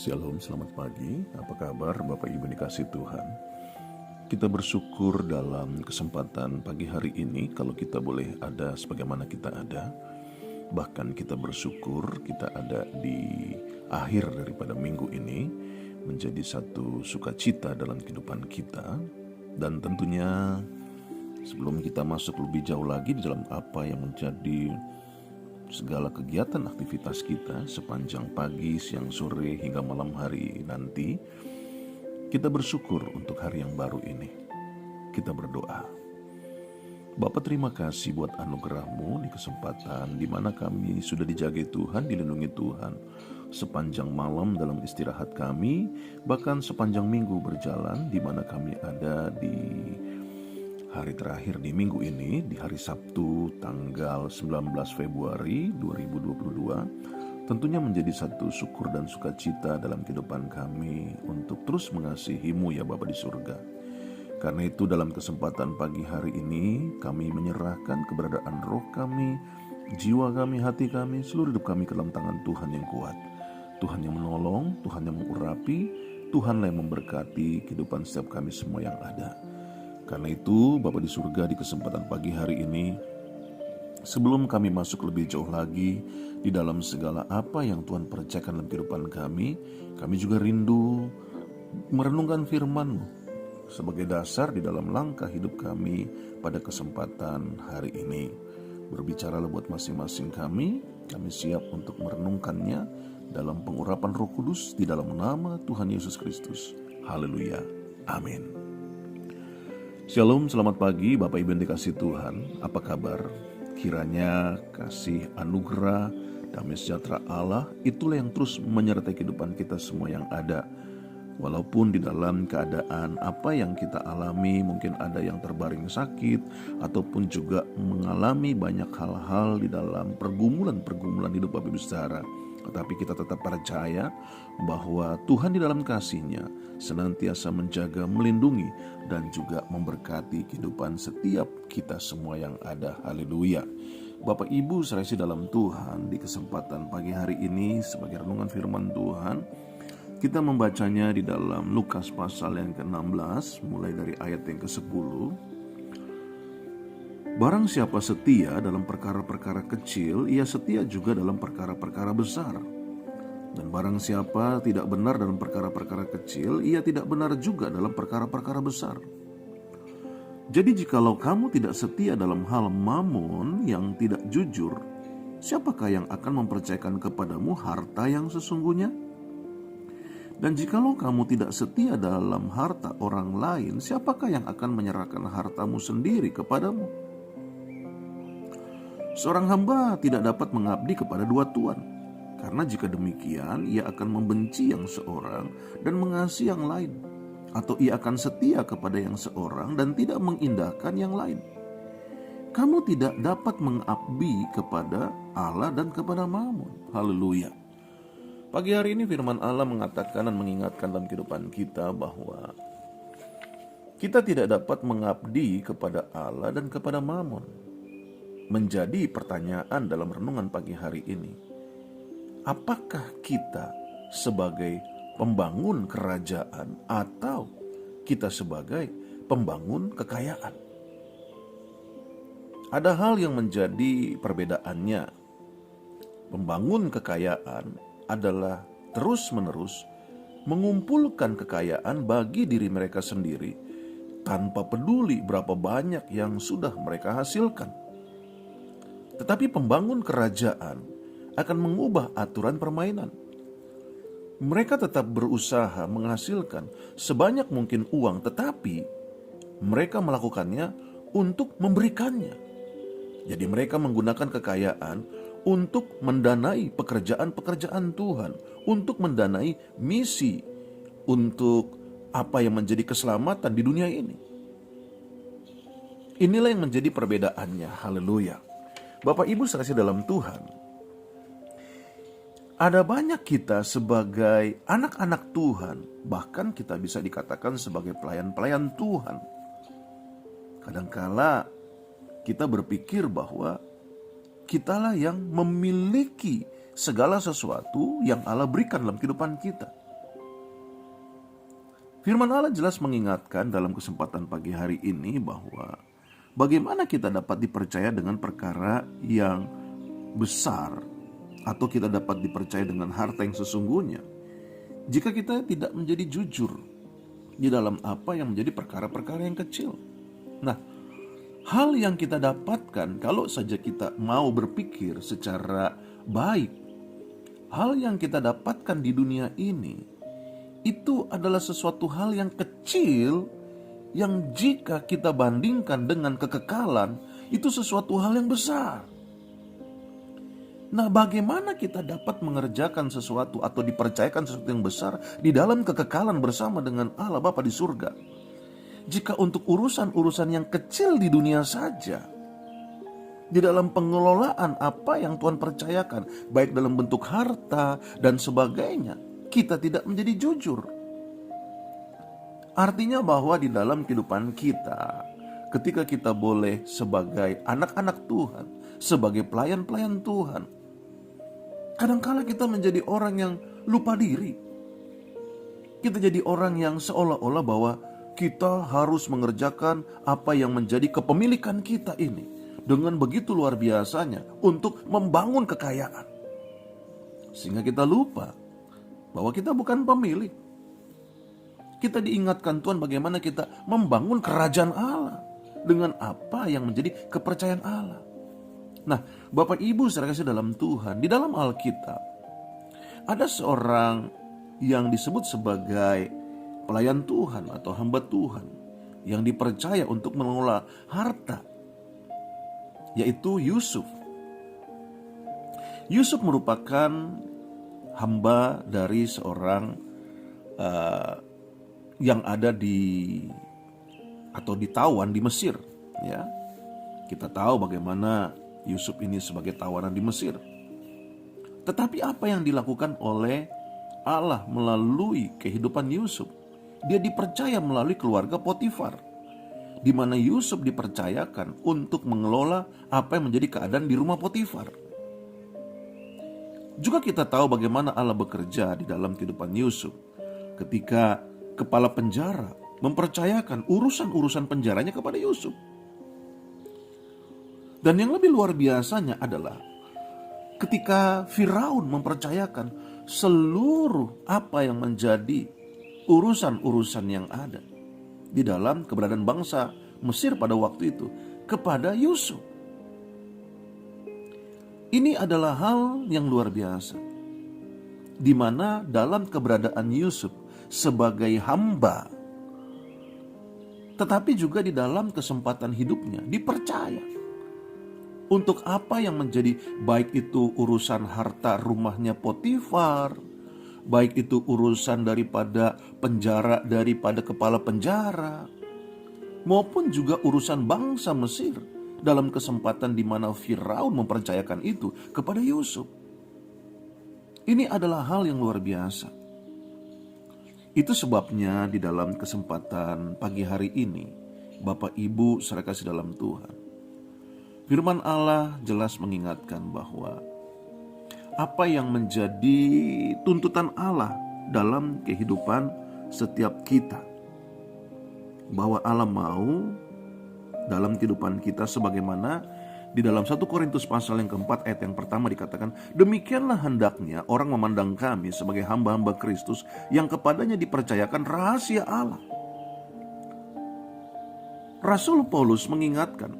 Shalom, selamat pagi. Apa kabar Bapak Ibu dikasih Tuhan? Kita bersyukur dalam kesempatan pagi hari ini kalau kita boleh ada sebagaimana kita ada. Bahkan kita bersyukur kita ada di akhir daripada minggu ini menjadi satu sukacita dalam kehidupan kita. Dan tentunya sebelum kita masuk lebih jauh lagi di dalam apa yang menjadi segala kegiatan aktivitas kita sepanjang pagi, siang, sore, hingga malam hari nanti, kita bersyukur untuk hari yang baru ini. Kita berdoa. Bapa, terima kasih buat anugerah-Mu di kesempatan di mana kami sudah dijaga Tuhan, dilindungi Tuhan sepanjang malam dalam istirahat kami, bahkan sepanjang minggu berjalan di mana kami ada di hari terakhir di minggu ini, di hari Sabtu tanggal 19 Februari 2022, tentunya menjadi satu syukur dan sukacita dalam kehidupan kami untuk terus mengasihi-Mu ya Bapa di surga. Karena itu dalam kesempatan pagi hari ini, kami menyerahkan keberadaan roh kami, jiwa kami, hati kami, seluruh hidup kami ke dalam tangan Tuhan yang kuat. Tuhan yang menolong, Tuhan yang mengurapi, Tuhanlah yang memberkati kehidupan setiap kami semua yang ada. Karena itu Bapa di surga, di kesempatan pagi hari ini, sebelum kami masuk lebih jauh lagi di dalam segala apa yang Tuhan percayakan dalam kehidupan kami juga rindu merenungkan firman-Mu sebagai dasar di dalam langkah hidup kami pada kesempatan hari ini. Berbicaralah buat masing-masing kami siap untuk merenungkannya dalam pengurapan Roh Kudus di dalam nama Tuhan Yesus Kristus. Haleluya. Amin. Shalom, selamat pagi Bapak Ibu yang dikasih Tuhan. Apa kabar? Kiranya kasih anugerah, damai sejahtera Allah itulah yang terus menyertai kehidupan kita semua yang ada. Walaupun di dalam keadaan apa yang kita alami, mungkin ada yang terbaring sakit ataupun juga mengalami banyak hal-hal di dalam pergumulan hidup Bapak Ibu saudara. Tetapi kita tetap percaya bahwa Tuhan di dalam kasih-Nya senantiasa menjaga, melindungi, dan juga memberkati kehidupan setiap kita semua yang ada. Haleluya. Bapak Ibu serasi dalam Tuhan, di kesempatan pagi hari ini sebagai renungan firman Tuhan, kita membacanya di dalam Lukas pasal yang ke-16 mulai dari ayat yang ke-10. Barang siapa setia dalam perkara-perkara kecil, ia setia juga dalam perkara-perkara besar. Dan barang siapa tidak benar dalam perkara-perkara kecil, ia tidak benar juga dalam perkara-perkara besar. Jadi jikalau kamu tidak setia dalam hal mamon yang tidak jujur, siapakah yang akan mempercayakan kepadamu harta yang sesungguhnya? Dan jikalau kamu tidak setia dalam harta orang lain, siapakah yang akan menyerahkan hartamu sendiri kepadamu? Seorang hamba tidak dapat mengabdi kepada dua tuan, karena jika demikian ia akan membenci yang seorang dan mengasihi yang lain, atau ia akan setia kepada yang seorang dan tidak mengindahkan yang lain. Kamu tidak dapat mengabdi kepada Allah dan kepada Mammon. Haleluya. Pagi hari ini firman Allah mengatakan dan mengingatkan dalam kehidupan kita bahwa kita tidak dapat mengabdi kepada Allah dan kepada Mammon. Menjadi pertanyaan dalam renungan pagi hari ini, apakah kita sebagai pembangun kerajaan atau kita sebagai pembangun kekayaan? Ada hal yang menjadi perbedaannya. Pembangun kekayaan adalah terus-menerus mengumpulkan kekayaan bagi diri mereka sendiri tanpa peduli berapa banyak yang sudah mereka hasilkan. Tetapi pembangun kerajaan akan mengubah aturan permainan. Mereka tetap berusaha menghasilkan sebanyak mungkin uang, tetapi mereka melakukannya untuk memberikannya. Jadi mereka menggunakan kekayaan untuk mendanai pekerjaan-pekerjaan Tuhan, untuk mendanai misi, untuk apa yang menjadi keselamatan di dunia ini. Inilah yang menjadi perbedaannya. Haleluya. Bapak Ibu serasi dalam Tuhan, ada banyak kita sebagai anak-anak Tuhan, bahkan kita bisa dikatakan sebagai pelayan-pelayan Tuhan. Kadangkala kita berpikir bahwa kitalah yang memiliki segala sesuatu yang Allah berikan dalam kehidupan kita. Firman Allah jelas mengingatkan dalam kesempatan pagi hari ini bahwa bagaimana kita dapat dipercaya dengan perkara yang besar, atau kita dapat dipercaya dengan harta yang sesungguhnya, jika kita tidak menjadi jujur di dalam apa yang menjadi perkara-perkara yang kecil. Nah, hal yang kita dapatkan kalau saja kita mau berpikir secara baik, hal yang kita dapatkan di dunia ini itu adalah sesuatu hal yang kecil, yang jika kita bandingkan dengan kekekalan, itu sesuatu hal yang besar. Nah, bagaimana kita dapat mengerjakan sesuatu atau dipercayakan sesuatu yang besar di dalam kekekalan bersama dengan Allah Bapa di surga, jika untuk urusan-urusan yang kecil di dunia saja, di dalam pengelolaan apa yang Tuhan percayakan, baik dalam bentuk harta dan sebagainya, kita tidak menjadi jujur. Artinya bahwa di dalam kehidupan kita, ketika kita boleh sebagai anak-anak Tuhan, sebagai pelayan-pelayan Tuhan, kadangkala kita menjadi orang yang lupa diri. Kita jadi orang yang seolah-olah bahwa kita harus mengerjakan apa yang menjadi kepemilikan kita ini dengan begitu luar biasanya untuk membangun kekayaan. Sehingga kita lupa bahwa kita bukan pemilik. Kita diingatkan Tuhan bagaimana kita membangun kerajaan Allah dengan apa yang menjadi kepercayaan Allah. Nah, Bapak Ibu saudara kasih dalam Tuhan, di dalam Alkitab ada seorang yang disebut sebagai pelayan Tuhan atau hamba Tuhan yang dipercaya untuk mengelola harta, yaitu Yusuf. Yusuf merupakan hamba dari seorang yang ada ditawan di Mesir, ya. Kita tahu bagaimana Yusuf ini sebagai tawanan di Mesir. Tetapi apa yang dilakukan oleh Allah melalui kehidupan Yusuf? Dia dipercaya melalui keluarga Potifar, di mana Yusuf dipercayakan untuk mengelola apa yang menjadi keadaan di rumah Potifar. Juga kita tahu bagaimana Allah bekerja di dalam kehidupan Yusuf ketika kepala penjara mempercayakan urusan-urusan penjaranya kepada Yusuf. Dan yang lebih luar biasanya adalah ketika Firaun mempercayakan seluruh apa yang menjadi urusan-urusan yang ada di dalam keberadaan bangsa Mesir pada waktu itu kepada Yusuf. Ini adalah hal yang luar biasa, di mana dalam keberadaan Yusuf sebagai hamba, tetapi juga di dalam kesempatan hidupnya dipercaya untuk apa yang menjadi, baik itu urusan harta rumahnya Potifar, baik itu urusan daripada penjara, daripada kepala penjara, maupun juga urusan bangsa Mesir dalam kesempatan di mana Firaun mempercayakan itu kepada Yusuf. Ini adalah hal yang luar biasa. Itu sebabnya di dalam kesempatan pagi hari ini, Bapak Ibu saudara kasih dalam Tuhan, firman Allah jelas mengingatkan bahwa apa yang menjadi tuntutan Allah dalam kehidupan setiap kita, bahwa Allah mau dalam kehidupan kita sebagaimana di dalam 1 Korintus pasal yang keempat ayat yang pertama dikatakan, demikianlah hendaknya orang memandang kami sebagai hamba-hamba Kristus yang kepadanya dipercayakan rahasia Allah. Rasul Paulus mengingatkan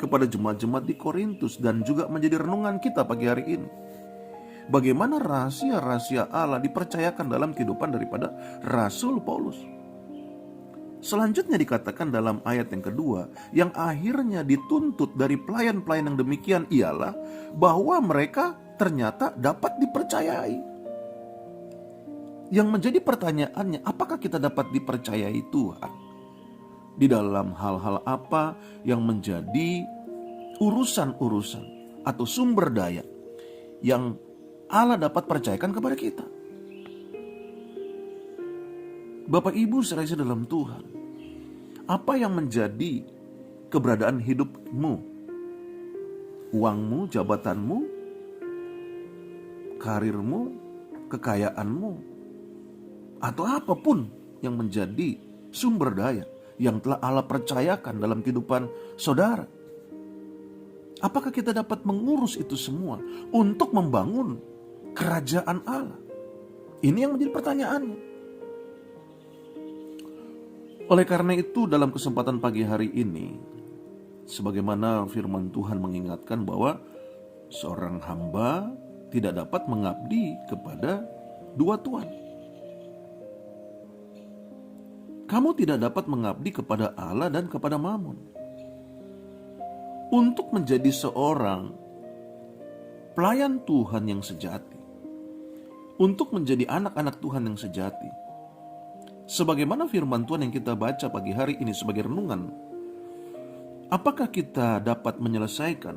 kepada jemaat-jemaat di Korintus dan juga menjadi renungan kita pagi hari ini, bagaimana rahasia-rahasia Allah dipercayakan dalam kehidupan daripada Rasul Paulus. Selanjutnya dikatakan dalam ayat yang kedua, yang akhirnya dituntut dari pelayan-pelayan yang demikian ialah bahwa mereka ternyata dapat dipercayai. Yang menjadi pertanyaannya, apakah kita dapat dipercayai Tuhan? Di dalam hal-hal apa yang menjadi urusan-urusan atau sumber daya yang Allah dapat percayakan kepada kita? Bapak Ibu saudara dalam Tuhan, apa yang menjadi keberadaan hidupmu, uangmu, jabatanmu, karirmu, kekayaanmu, atau apapun yang menjadi sumber daya yang telah Allah percayakan dalam kehidupan saudara. Apakah kita dapat mengurus itu semua untuk membangun kerajaan Allah? Ini yang menjadi pertanyaannya. Oleh karena itu, dalam kesempatan pagi hari ini, sebagaimana firman Tuhan mengingatkan bahwa seorang hamba tidak dapat mengabdi kepada dua tuan. Kamu tidak dapat mengabdi kepada Allah dan kepada Mammon. Untuk menjadi seorang pelayan Tuhan yang sejati, untuk menjadi anak-anak Tuhan yang sejati, sebagaimana firman Tuhan yang kita baca pagi hari ini sebagai renungan, apakah kita dapat menyelesaikan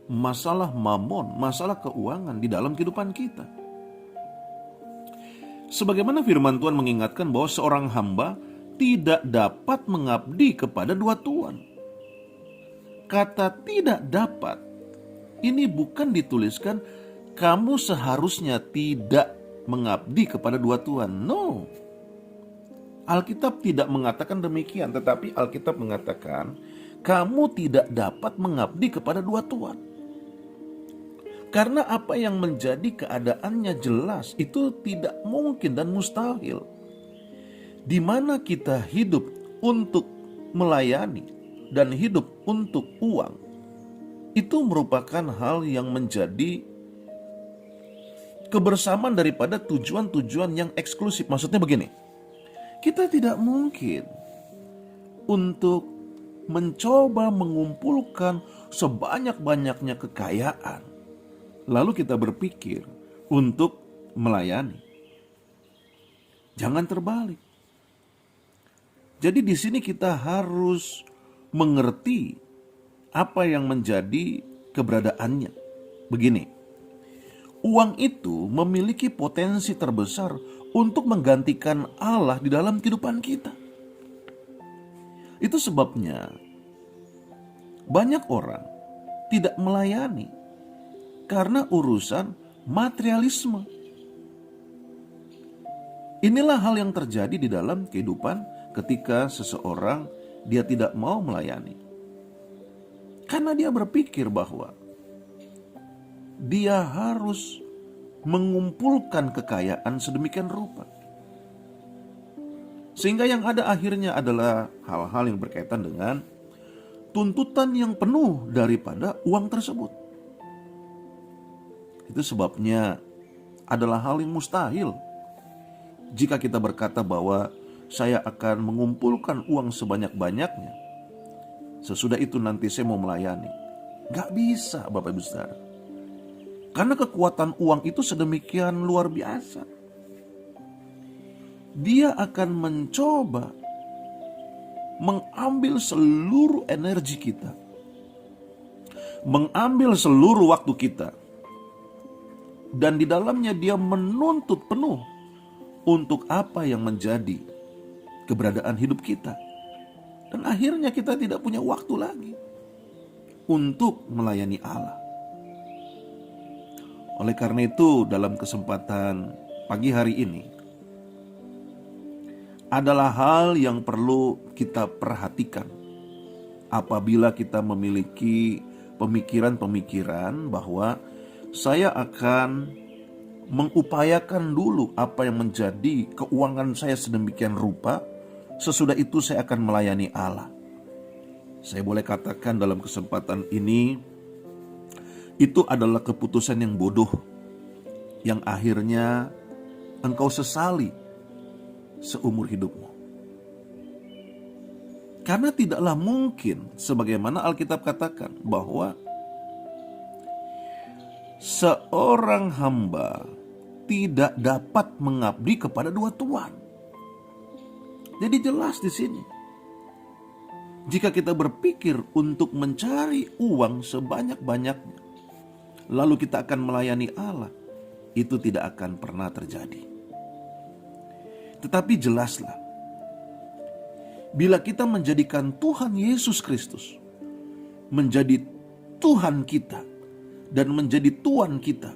masalah Mammon, masalah keuangan di dalam kehidupan kita? Sebagaimana firman Tuhan mengingatkan bahwa seorang hamba tidak dapat mengabdi kepada dua tuan. Kata tidak dapat ini bukan dituliskan kamu seharusnya tidak mengabdi kepada dua tuan. No. Alkitab tidak mengatakan demikian, tetapi Alkitab mengatakan kamu tidak dapat mengabdi kepada dua tuan. Karena apa yang menjadi keadaannya jelas itu tidak mungkin dan mustahil. Di mana kita hidup untuk melayani dan hidup untuk uang, itu merupakan hal yang menjadi kebersamaan daripada tujuan-tujuan yang eksklusif. Maksudnya begini, kita tidak mungkin untuk mencoba mengumpulkan sebanyak-banyaknya kekayaan, lalu kita berpikir untuk melayani. Jangan terbalik. Jadi di sini kita harus mengerti apa yang menjadi keberadaannya. Begini, uang itu memiliki potensi terbesar untuk menggantikan Allah di dalam kehidupan kita. Itu sebabnya banyak orang tidak melayani karena urusan materialisme. Inilah hal yang terjadi di dalam kehidupan ketika seseorang dia tidak mau melayani. Karena dia berpikir bahwa dia harus mengumpulkan kekayaan sedemikian rupa. Sehingga yang ada akhirnya adalah hal-hal yang berkaitan dengan tuntutan yang penuh daripada uang tersebut. Itu sebabnya adalah hal yang mustahil jika kita berkata bahwa saya akan mengumpulkan uang sebanyak-banyaknya, sesudah itu nanti saya mau melayani. Gak bisa, Bapak Ibu Saudara. Karena kekuatan uang itu sedemikian luar biasa. Dia akan mencoba mengambil seluruh energi kita, mengambil seluruh waktu kita, dan di dalamnya dia menuntut penuh untuk apa yang menjadi keberadaan hidup kita. Dan akhirnya kita tidak punya waktu lagi untuk melayani Allah. Oleh karena itu, dalam kesempatan pagi hari ini adalah hal yang perlu kita perhatikan apabila kita memiliki pemikiran-pemikiran bahwa saya akan mengupayakan dulu apa yang menjadi keuangan saya sedemikian rupa, sesudah itu saya akan melayani Allah. Saya boleh katakan dalam kesempatan ini, itu adalah keputusan yang bodoh, yang akhirnya engkau sesali seumur hidupmu. Karena tidaklah mungkin, sebagaimana Alkitab katakan, bahwa seorang hamba tidak dapat mengabdi kepada dua tuan. Jadi jelas di sini, jika kita berpikir untuk mencari uang sebanyak-banyaknya, lalu kita akan melayani Allah, itu tidak akan pernah terjadi. Tetapi jelaslah, bila kita menjadikan Tuhan Yesus Kristus menjadi Tuhan kita dan menjadi Tuan kita,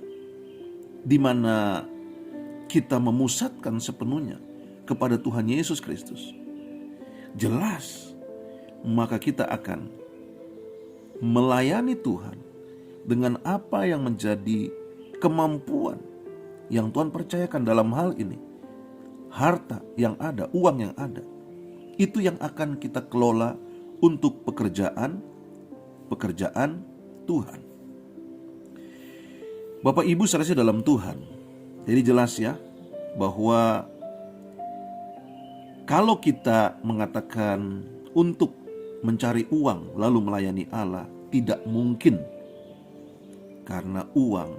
di mana kita memusatkan sepenuhnya kepada Tuhan Yesus Kristus, jelas maka kita akan melayani Tuhan dengan apa yang menjadi kemampuan yang Tuhan percayakan dalam hal ini. Harta yang ada, uang yang ada, itu yang akan kita kelola untuk pekerjaan Tuhan. Bapak Ibu saudara dalam Tuhan, jadi jelas ya bahwa kalau kita mengatakan untuk mencari uang lalu melayani Allah, tidak mungkin, karena uang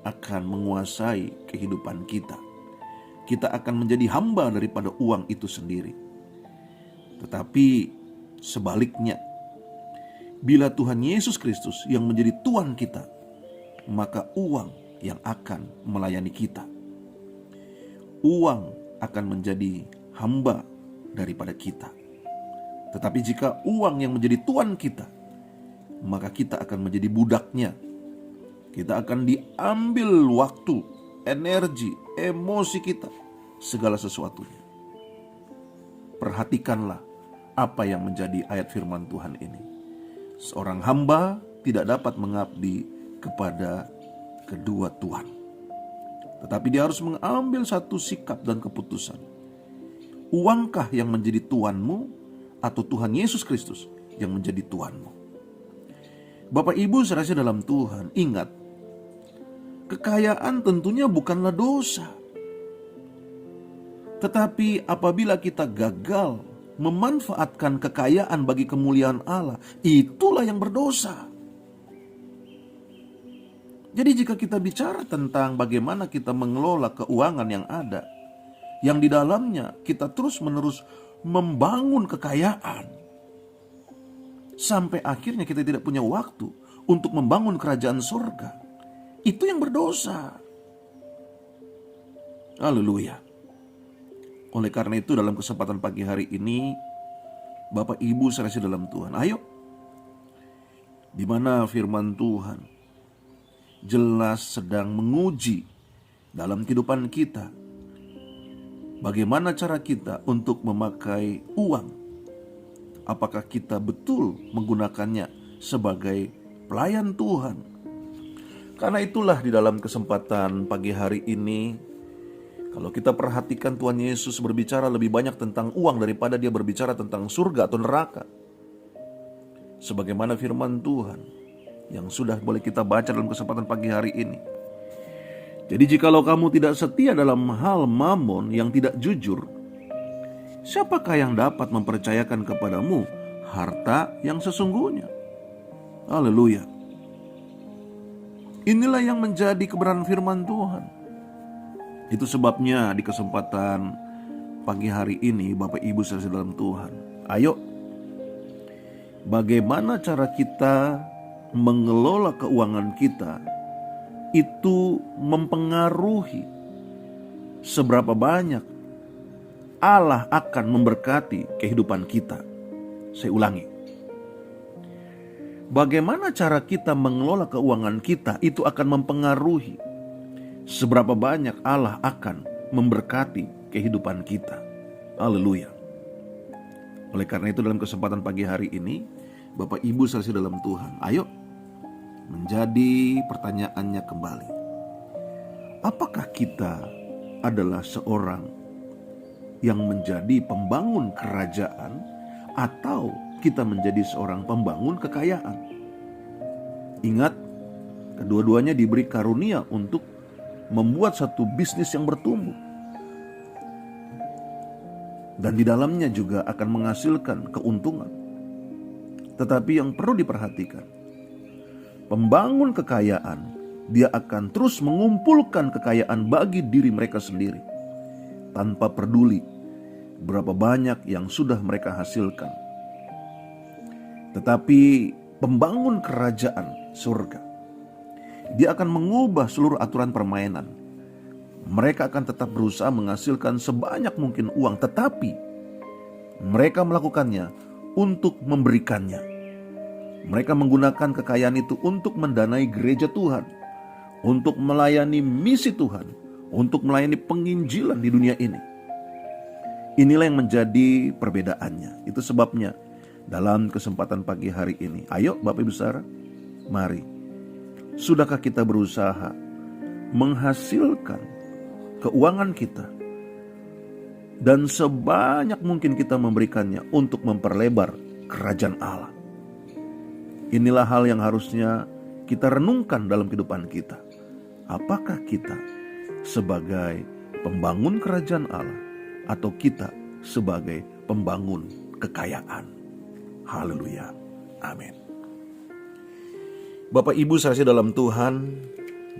akan menguasai kehidupan kita. Kita akan menjadi hamba daripada uang itu sendiri. Tetapi sebaliknya, bila Tuhan Yesus Kristus yang menjadi Tuhan kita, maka uang yang akan melayani kita. Uang akan menjadi hamba daripada kita. Tetapi jika uang yang menjadi Tuhan kita, maka kita akan menjadi budaknya. Kita akan diambil waktu, energi, emosi kita, segala sesuatunya. Perhatikanlah apa yang menjadi ayat firman Tuhan ini. Seorang hamba tidak dapat mengabdi kepada kedua Tuhan. Tetapi dia harus mengambil satu sikap dan keputusan. Uangkah yang menjadi Tuhanmu, atau Tuhan Yesus Kristus yang menjadi Tuhanmu? Bapak Ibu saudara dalam Tuhan, ingat, kekayaan tentunya bukanlah dosa. Tetapi apabila kita gagal memanfaatkan kekayaan bagi kemuliaan Allah, itulah yang berdosa. Jadi jika kita bicara tentang bagaimana kita mengelola keuangan yang ada, yang di dalamnya kita terus-menerus membangun kekayaan, sampai akhirnya kita tidak punya waktu untuk membangun kerajaan surga, itu yang berdosa. Haleluya. Oleh karena itu dalam kesempatan pagi hari ini, Bapak Ibu saudara dalam Tuhan, ayo, di mana firman Tuhan jelas sedang menguji dalam kehidupan kita, bagaimana cara kita untuk memakai uang. Apakah kita betul menggunakannya sebagai pelayan Tuhan? Karena itulah di dalam kesempatan pagi hari ini, kalau kita perhatikan Tuhan Yesus berbicara lebih banyak tentang uang daripada dia berbicara tentang surga atau neraka. Sebagaimana firman Tuhan yang sudah boleh kita baca dalam kesempatan pagi hari ini. Jadi jikalau kamu tidak setia dalam hal mamon yang tidak jujur, siapakah yang dapat mempercayakan kepadamu harta yang sesungguhnya? Haleluya. Inilah yang menjadi kebenaran firman Tuhan. Itu sebabnya di kesempatan pagi hari ini, Bapak Ibu saudara dalam Tuhan, ayo, bagaimana cara kita mengelola keuangan kita itu mempengaruhi seberapa banyak Allah akan memberkati kehidupan kita. Saya ulangi. Bagaimana cara kita mengelola keuangan kita itu akan mempengaruhi seberapa banyak Allah akan memberkati kehidupan kita. Haleluya. Oleh karena itu dalam kesempatan pagi hari ini, Bapak Ibu saudara dalam Tuhan, ayo, menjadi pertanyaannya kembali. Apakah kita adalah seorang yang menjadi pembangun kerajaan, atau kita menjadi seorang pembangun kekayaan? Ingat, kedua-duanya diberi karunia untuk membuat satu bisnis yang bertumbuh. Dan di dalamnya juga akan menghasilkan keuntungan. Tetapi yang perlu diperhatikan, pembangun kekayaan, dia akan terus mengumpulkan kekayaan bagi diri mereka sendiri, tanpa peduli berapa banyak yang sudah mereka hasilkan. Tetapi pembangun kerajaan surga, dia akan mengubah seluruh aturan permainan. Mereka akan tetap berusaha menghasilkan sebanyak mungkin uang, tetapi mereka melakukannya untuk memberikannya. Mereka menggunakan kekayaan itu untuk mendanai gereja Tuhan, untuk melayani misi Tuhan, untuk melayani penginjilan di dunia ini. Inilah yang menjadi perbedaannya. Itu sebabnya dalam kesempatan pagi hari ini, ayo Bapak Ibu Saudara, mari. Sudahkah kita berusaha menghasilkan keuangan kita dan sebanyak mungkin kita memberikannya untuk memperlebar kerajaan Allah? Inilah hal yang harusnya kita renungkan dalam kehidupan kita. Apakah kita sebagai pembangun kerajaan Allah atau kita sebagai pembangun kekayaan? Haleluya. Amin. Bapak Ibu saudara dalam Tuhan,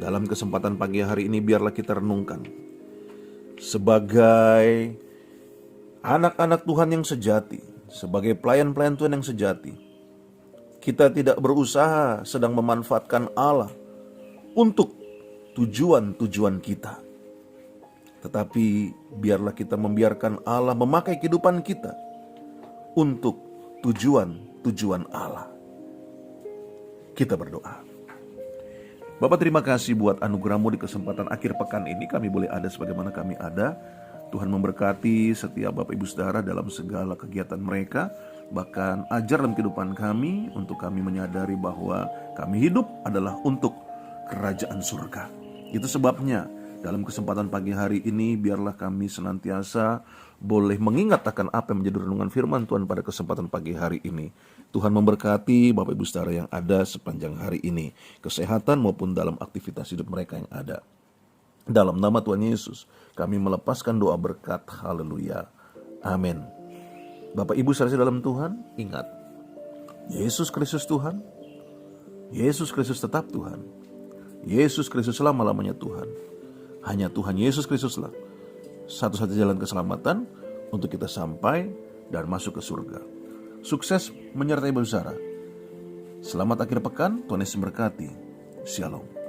dalam kesempatan pagi hari ini biarlah kita renungkan. Sebagai anak-anak Tuhan yang sejati, sebagai pelayan-pelayan Tuhan yang sejati, kita tidak berusaha sedang memanfaatkan Allah untuk tujuan-tujuan kita. Tetapi biarlah kita membiarkan Allah memakai kehidupan kita untuk tujuan-tujuan Allah. Kita berdoa. Bapak, terima kasih buat anugerah-Mu di kesempatan akhir pekan ini. Kami boleh ada sebagaimana kami ada. Tuhan memberkati setiap Bapak Ibu Saudara dalam segala kegiatan mereka. Bahkan ajar dalam kehidupan kami untuk kami menyadari bahwa kami hidup adalah untuk kerajaan surga. Itu sebabnya dalam kesempatan pagi hari ini biarlah kami senantiasa boleh mengingat akan apa yang menjadi renungan firman Tuhan pada kesempatan pagi hari ini. Tuhan memberkati Bapak Ibu Saudara yang ada sepanjang hari ini, kesehatan maupun dalam aktivitas hidup mereka yang ada. Dalam nama Tuhan Yesus, kami melepaskan doa berkat. Haleluya. Amin. Bapak Ibu Saudara dalam Tuhan, ingat, Yesus Kristus Tuhan. Yesus Kristus tetap Tuhan. Yesus Kristus selama-lamanya Tuhan. Hanya Tuhan Yesus Kristuslah satu-satunya jalan keselamatan untuk kita sampai dan masuk ke surga. Sukses menyertai Bapak Saudara. Selamat akhir pekan, Tuhan Yesus memberkati. Shalom.